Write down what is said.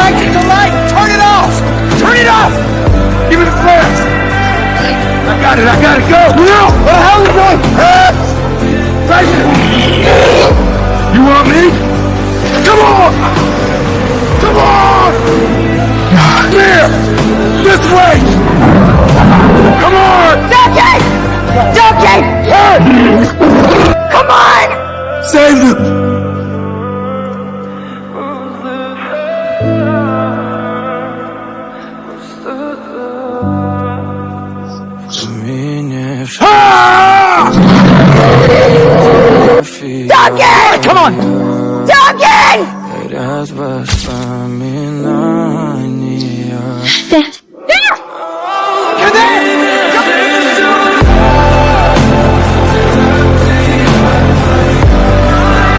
light! It's a light! Turn it off! Turn it off! Give me the flares! I got it, go! No! What the hell are you doing? Right here! You want me? Come on! Come on! Here! This way! Come on! Duncan! Duncan! Hey! Come on! Save them! Duncan! Come on! Duncan! That's what's for me,